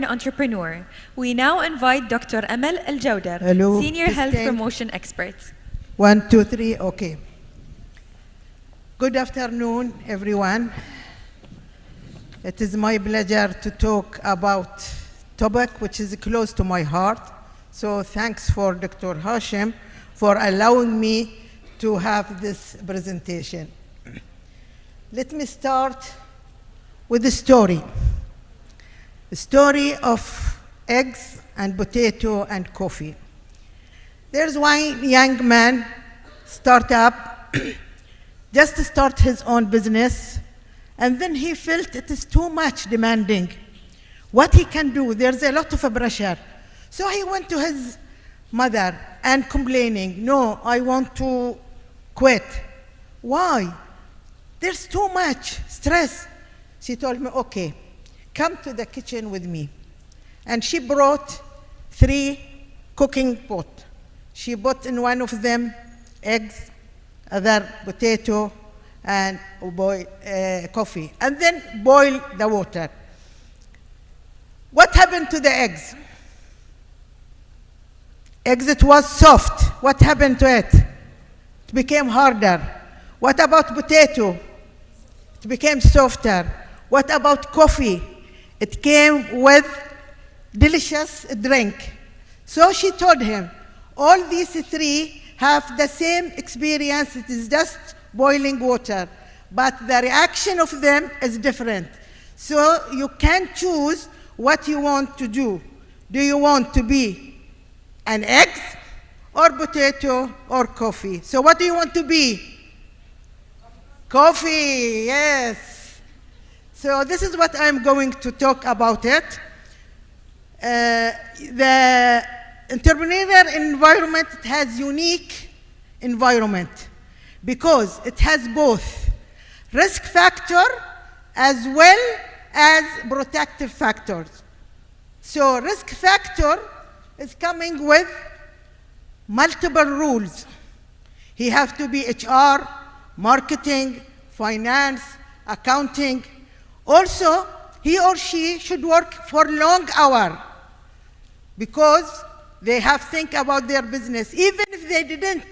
entrepreneur. We now invite Dr. Amal Al Hello, Senior Health testing. Promotion Expert. 1, 2, 3, okay. Good afternoon, everyone. It is my pleasure to talk about topic which is close to my heart. So thanks for Dr. Hashim for allowing me to have this presentation. Let me start with a story. The story of eggs and potato and coffee. There's one young man, just to start his own business, and then he felt it is too much demanding. What he can do, there's a lot of pressure. So he went to his mother and complaining, no, I want to quit. Why? There's too much stress. She told me, okay, come to the kitchen with me. And she brought 3 cooking pots. She put in one of them eggs, other potato, and coffee. And then boil the water. What happened to the eggs? Eggs, it was soft. What happened to it? It became harder. What about potato? It became softer. What about coffee? It came with delicious drink. So she told him, all these 3 have the same experience. It is just boiling water, but the reaction of them is different. So you can choose what you want to do. Do you want to be an egg or potato or coffee? So what do you want to be? Coffee, yes. So this is what I'm going to talk about it. The entrepreneurial environment, it has unique environment because it has both risk factor as well as protective factors. So risk factor is coming with multiple rules. He has to be HR, marketing, finance, accounting. Also, he or she should work for long hours because they have to think about their business. Even if they didn't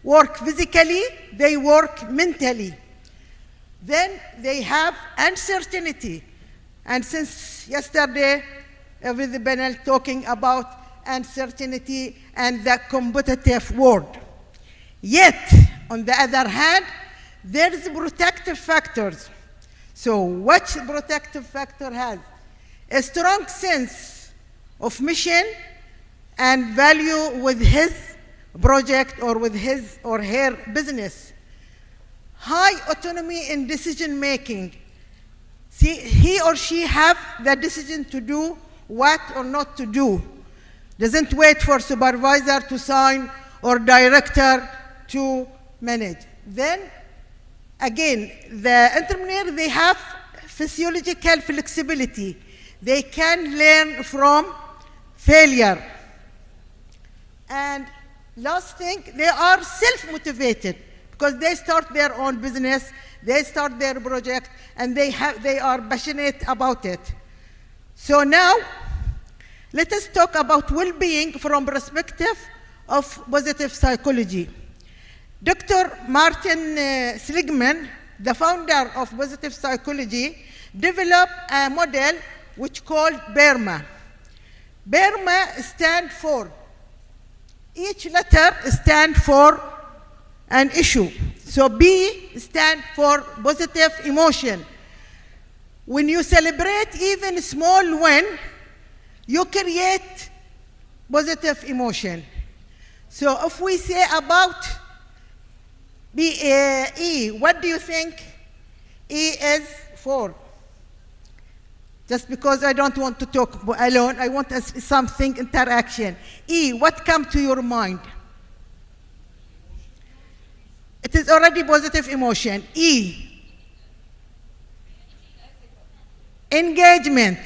work physically, they work mentally. Then they have uncertainty. And since yesterday, every panel talking about uncertainty and the competitive world. Yet, on the other hand, there is protective factors. So which protective factor has? A strong sense of mission and value with his project or with his or her business. High autonomy in decision making. See, he or she have the decision to do what or not to do. Doesn't wait for supervisor to sign or director to manage. Then, again, the entrepreneur, they have physiological flexibility. They can learn from failure. And last thing, they are self-motivated because they start their own business, they start their project, and they are passionate about it. So now, let us talk about well-being from perspective of positive psychology. Dr. Martin Seligman, the founder of positive psychology, developed a model which called BERMA. BERMA stands for, each letter stands for an issue. So B stands for positive emotion. When you celebrate even a small win, you create positive emotion. So if we say about E, what do you think E is for? Just because I don't want to talk alone, I want something interaction. E, what comes to your mind? It is already positive emotion. E, engagement.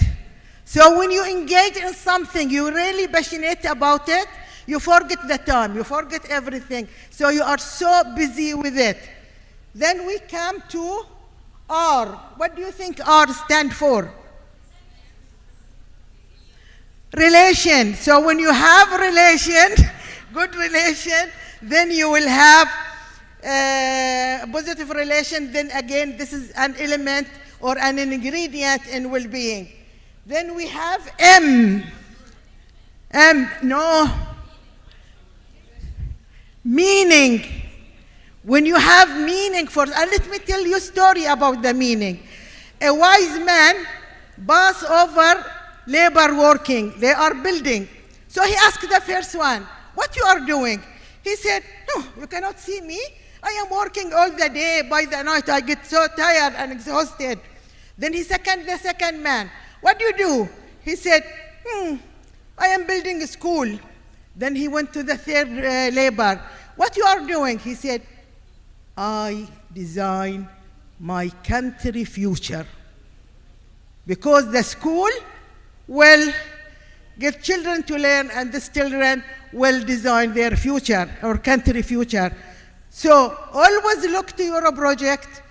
So when you engage in something, you're really passionate about it, you forget the time, you forget everything. So you are so busy with it. Then we come to R. What do you think R stands for? relation. So when you have relation, good relation, then you will have positive relation. Then again, this is an element or an ingredient in well-being. Then we have M. No. Meaning. When you have meaning for, and let me tell you a story about the meaning. A wise man passed over labor working. They are building. So he asked the first one, what you are doing? He said, no, you cannot see me. I am working all the day. By the night, I get so tired and exhausted. Then the second man, what do you do? He said, I am building a school. Then he went to the third labor. What you are doing? He said, I design my country future. Because the school will get children to learn, and these children will design their future, our country future. So always look to your project,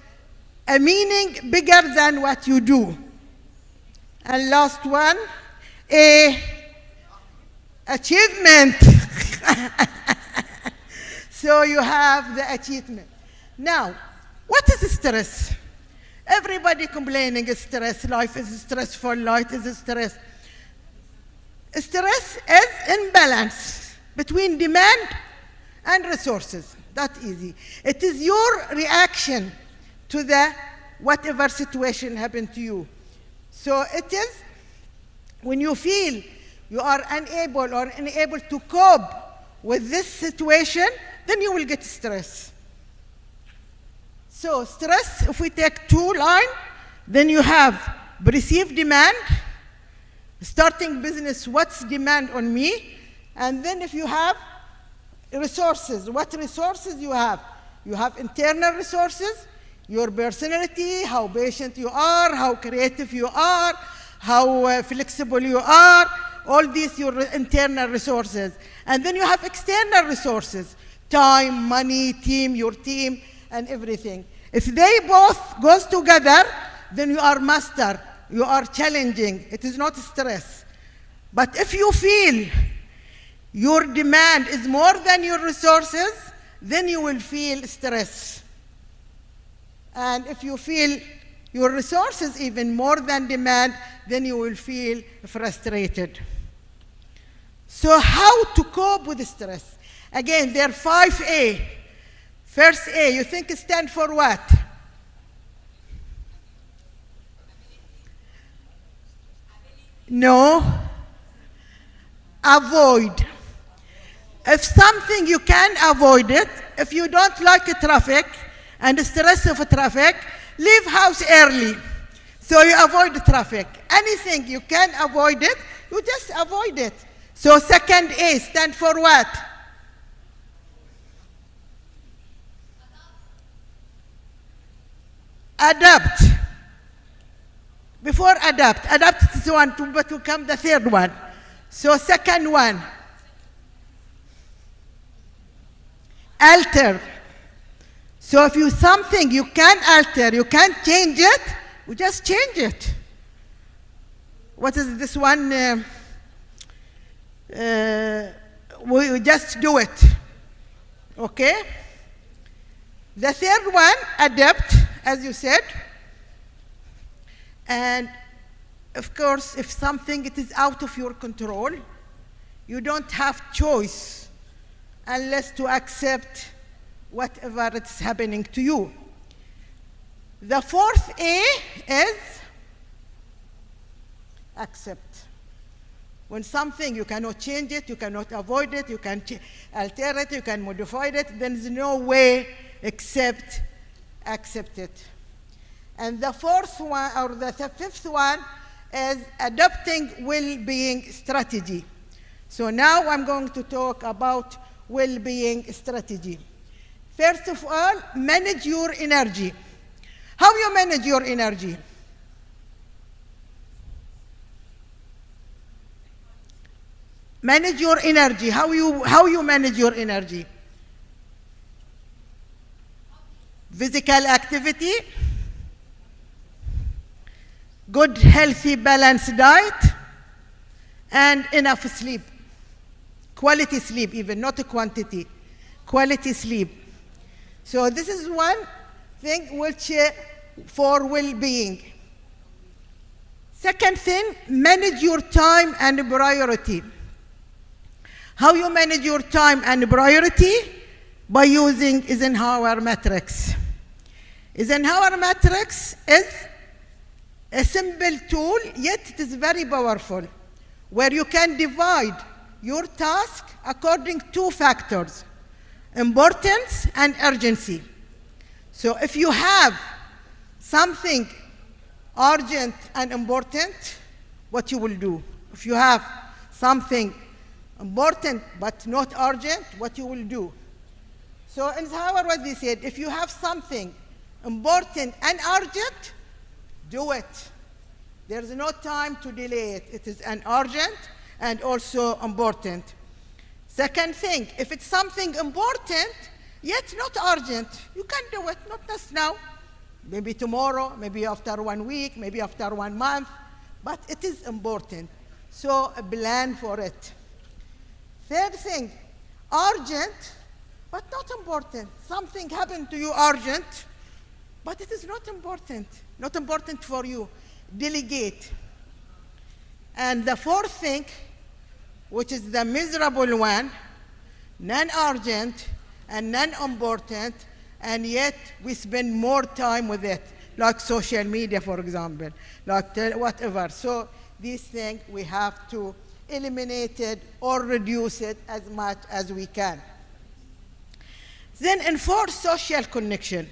a meaning bigger than what you do. And last one, achievement. So you have the achievement. Now, what is stress? Everybody complaining is stress. Life is stressful. Life is stress. Stress is imbalance between demand and resources. That's easy. It is your reaction to the whatever situation happened to you. So it is when you feel you are unable or unable to cope with this situation, then you will get stress. So stress, if we take two lines, then you have perceived demand, starting business, what's demand on me? And then if you have resources, what resources you have? You have internal resources, your personality, how patient you are, how creative you are, how flexible you are, all these your internal resources. And then you have external resources, time, money, team, your team, and everything. If they both goes together, then you are master, you are challenging. It is not stress. But if you feel your demand is more than your resources, then you will feel stress. And if you feel your resources even more than demand, then you will feel frustrated. So how to cope with stress? Again, there are 5 A. First A, you think it stands for what? No. Avoid. If something you can avoid it, if you don't like traffic and the stress of traffic, leave house early. So you avoid the traffic. Anything you can avoid it, you just avoid it. So second A stands for what? Adapt. Before adapt is one to become the third one. So second one, alter. So if you something you can alter, you can't change it, you just change it. What is this one? We just do it. Okay? The third one, adapt, as you said. And of course, if something it is out of your control, you don't have choice unless to accept whatever is happening to you. The fourth A is accept. When something you cannot change it, you cannot avoid it, you can alter it, you can modify it, then there's no way except accept it. And the fourth one, or the fifth one, is adopting well-being strategy. So now I'm going to talk about well-being strategy. First of all, manage your energy. How you manage your energy? Manage your energy. How you manage your energy? Physical activity, good, healthy, balanced diet, and enough sleep. Quality sleep even, not quantity. Quality sleep. So this is one thing which for well-being. Second thing, manage your time and priority. How you manage your time and priority? By using Eisenhower matrix. Eisenhower matrix is a simple tool, yet it is very powerful, where you can divide your task according to two factors, importance and urgency. So if you have something urgent and important, what you will do? If you have something important but not urgent, what you will do? So in Eisenhower, what they said, if you have something important and urgent, do it. There's no time to delay it. It is an urgent and also important. Second thing, if it's something important, yet not urgent, you can do it, not just now. Maybe tomorrow, maybe after 1 week, maybe after 1 month, but it is important. So plan for it. Third thing, urgent, but not important. Something happened to you urgent, but it is not important for you. Delegate. And the fourth thing, which is the miserable one, non-urgent and non-important, and yet we spend more time with it, like social media, for example, like whatever. So these things, we have to eliminate it or reduce it as much as we can. Then enforce social connection.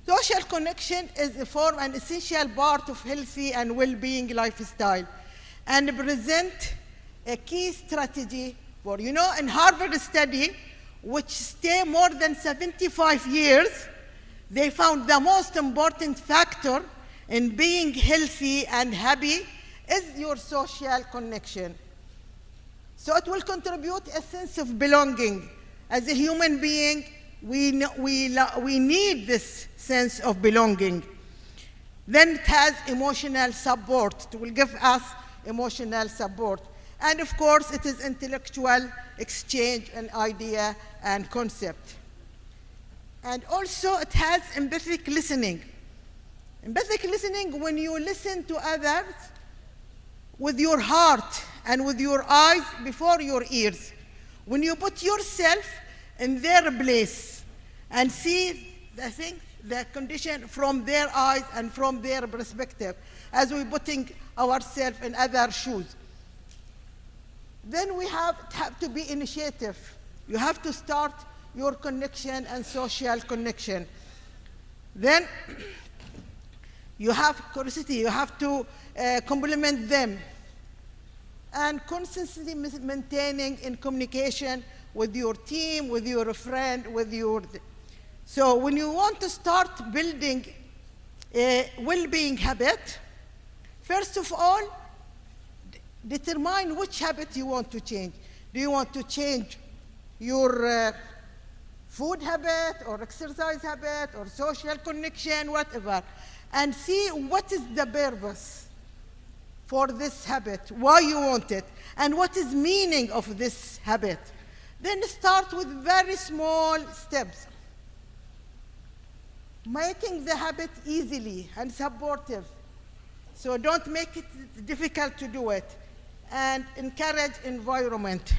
Social connection is an essential part of healthy and well-being lifestyle and present a key strategy for, in Harvard study, which stay more than 75 years, they found the most important factor in being healthy and happy is your social connection. So it will contribute a sense of belonging. As a human being, we need this sense of belonging. Then it has emotional support. It will give us emotional support. And of course, it is intellectual exchange and idea and concept. And also, it has empathic listening. Empathic listening, when you listen to others with your heart and with your eyes before your ears. When you put yourself in their place and see the thing, the condition from their eyes and from their perspective, as we're putting ourselves in other shoes. Then we have to be initiative. You have to start your connection and social connection. Then you have curiosity. You have to compliment them. And constantly maintaining in communication with your team, with your friend, with your... So when you want to start building a well-being habit, first of all, determine which habit you want to change. Do you want to change your food habit or exercise habit or social connection, whatever, and see what is the purpose for this habit, why you want it, and what is meaning of this habit. Then start with very small steps. Making the habit easily and supportive. So don't make it difficult to do it. And encourage environment.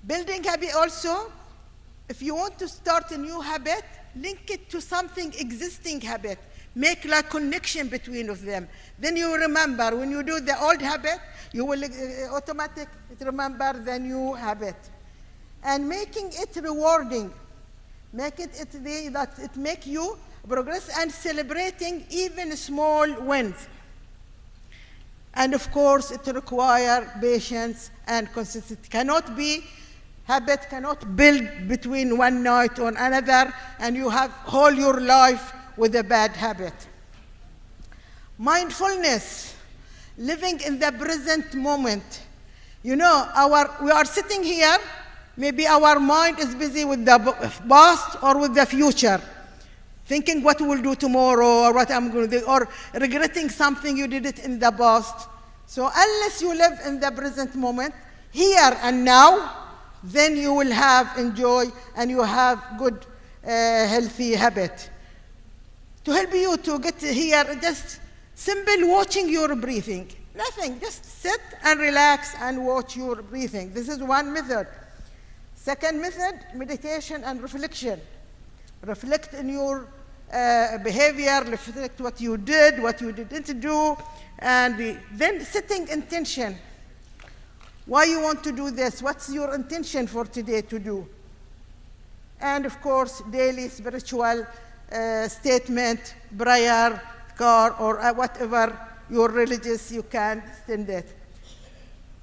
Building habit also, if you want to start a new habit, link it to something existing habit. Make like connection between of them. Then you remember, when you do the old habit, you will automatically remember the new habit. And making it rewarding. Make it that it make you progress and celebrating even small wins. And of course, it requires patience and consistency. Habit cannot build between one night or another, and you have whole your life with a bad habit. Mindfulness, living in the present moment. We are sitting here, maybe our mind is busy with the past or with the future. thinking what we'll do tomorrow or what I'm going to do, or regretting something you did it in the past. So unless you live in the present moment, here and now, then you will have enjoy and you have good, healthy habit. To help you to get here, just simple watching your breathing. Nothing, just sit and relax and watch your breathing. This is one method. Second method, meditation and reflection. Reflect in your behavior, reflect what you did, what you didn't do, and then setting intention. Why you want to do this? What's your intention for today to do? And of course, daily spiritual statement, prayer, car, or whatever your religious you can stand it.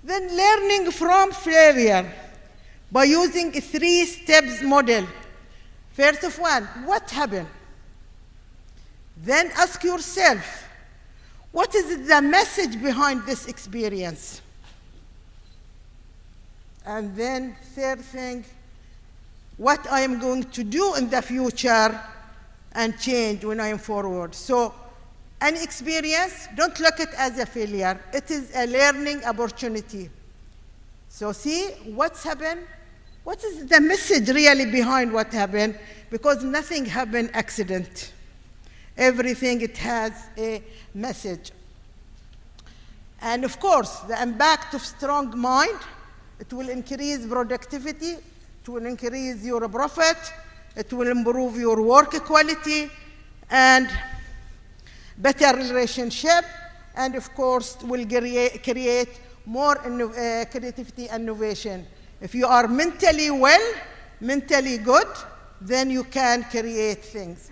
Then learning from failure by using a 3 steps model. First of one, what happened? Then ask yourself, what is the message behind this experience? And then third thing, what I am going to do in the future and change when I am forward. So an experience, don't look at it as a failure. It is a learning opportunity. So see what's happened. What is the message really behind what happened? Because nothing happened accident. Everything, it has a message. And of course, the impact of strong mind, it will increase productivity, it will increase your profit, it will improve your work quality, and better relationship, and of course, will create more creativity and innovation. If you are mentally well, mentally good, then you can create things.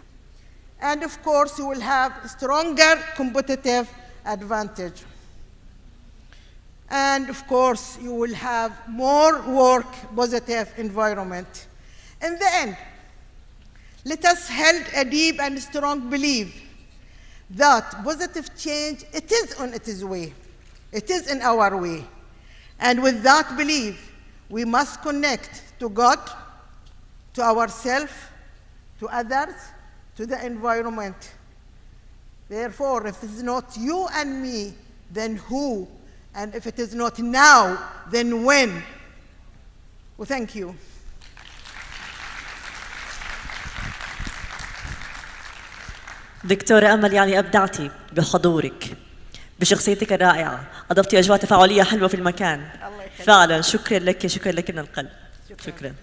And of course, you will have stronger competitive advantage. And of course, you will have more work positive environment. In the end, let us hold a deep and strong belief that positive change, it is on its way. It is in our way. And with that belief, we must connect to God, to ourselves, to others, to the environment. Therefore, if it is not you and me, then who? And if it is not now, then when? Well, thank you. دكتورة أمل، يعني أبدعتي بحضورك، بشخصيتك الرائعة، أضفتي أجواء تفاعلية حلوة في المكان. فعلا شكرا لك، شكرا لك من القلب. شكرا.